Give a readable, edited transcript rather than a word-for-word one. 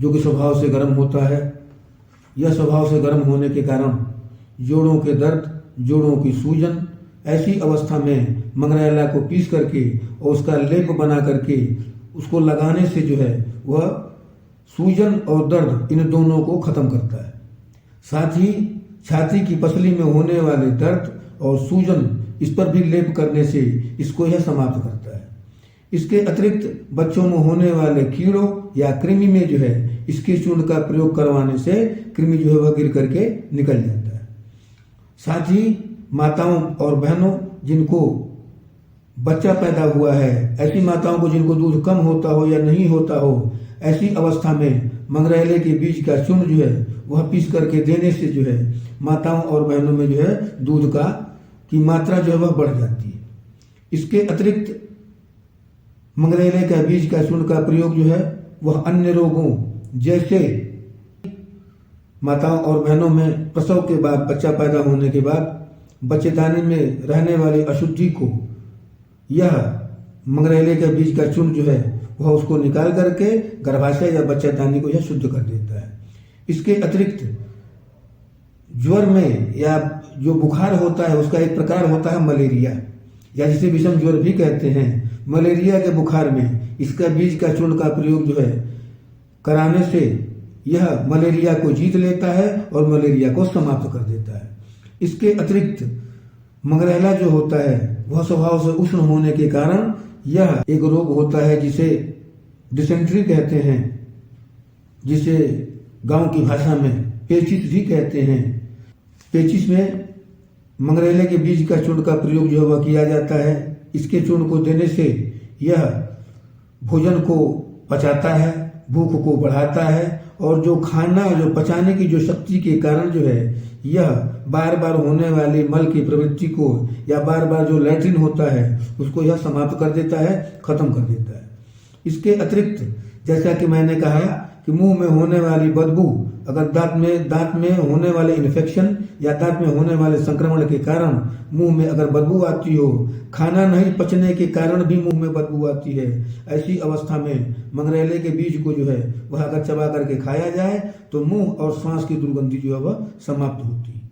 जो कि स्वभाव से गर्म होता है। यह स्वभाव से गर्म होने के कारण जोड़ों के दर्द, जोड़ों की सूजन, ऐसी अवस्था में मंगरैला को पीस करके और उसका लेप बना करके उसको लगाने से जो है वह सूजन और दर्द इन दोनों को खत्म करता है। साथ ही छाती की पसली में होने वाले दर्द और सूजन, इस पर भी लेप करने से इसको यह समाप्त करता है। इसके अतिरिक्त बच्चों में होने वाले कीड़ों या कृमि में जो है इसके चूर्ण का प्रयोग करवाने से कृमि जो है वह गिर करके निकल जाता है। साथ ही माताओं और बहनों जिनको बच्चा पैदा हुआ है, ऐसी माताओं को जिनको दूध कम होता हो या नहीं होता हो, ऐसी अवस्था में मंगरैले के बीज का चूर्ण जो है वह पीस करके देने से जो है माताओं और बहनों में जो है दूध की मात्रा जो है वह बढ़ जाती है। इसके अतिरिक्त मंगरैले का बीज का चूर्ण का प्रयोग जो है वह अन्य रोगों जैसे माताओं और बहनों में प्रसव के बाद, बच्चा पैदा होने के बाद बच्चेदानी में रहने वाली अशुद्धि को यह मंगरैले के बीज का चूर्ण जो है वह उसको निकाल करके गर्भाशय या बच्चेदानी को यह शुद्ध कर देता है। इसके अतिरिक्त ज्वर में या जो बुखार होता है उसका एक प्रकार होता है मलेरिया, या जिसे विषम ज्वर भी कहते हैं। मलेरिया के बुखार में इसका बीज का चूर्ण का प्रयोग जो है कराने से यह मलेरिया को जीत लेता है और मलेरिया को समाप्त कर देता है। इसके अतिरिक्त मंगरैला जो होता है वह स्वभाव से उष्ण होने के कारण यह एक रोग होता है जिसे डिसेंट्री कहते हैं, जिसे गांव की भाषा में पेचिस भी कहते हैं। पेचिस में मंगरैले के बीज का चूर्ण का प्रयोग जो है वह किया जाता है। इसके चूर्ण को देने से यह भोजन को पचाता है, भूख को बढ़ाता है और जो खाना, जो पचाने की जो शक्ति के कारण जो है यह बार बार होने वाली मल की प्रवृत्ति को या बार बार जो लैट्रिन होता है उसको यह समाप्त कर देता है, खत्म कर देता है। इसके अतिरिक्त जैसा कि मैंने कहा कि मुंह में होने वाली बदबू, अगर दांत में होने वाले इन्फेक्शन या दांत में होने वाले संक्रमण के कारण मुंह में अगर बदबू आती हो, खाना नहीं पचने के कारण भी मुंह में बदबू आती है, ऐसी अवस्था में मंगरैले के बीज को जो है वह अगर चबा करके खाया जाए तो मुंह और सांस की दुर्गंधी जो है वह समाप्त होती है।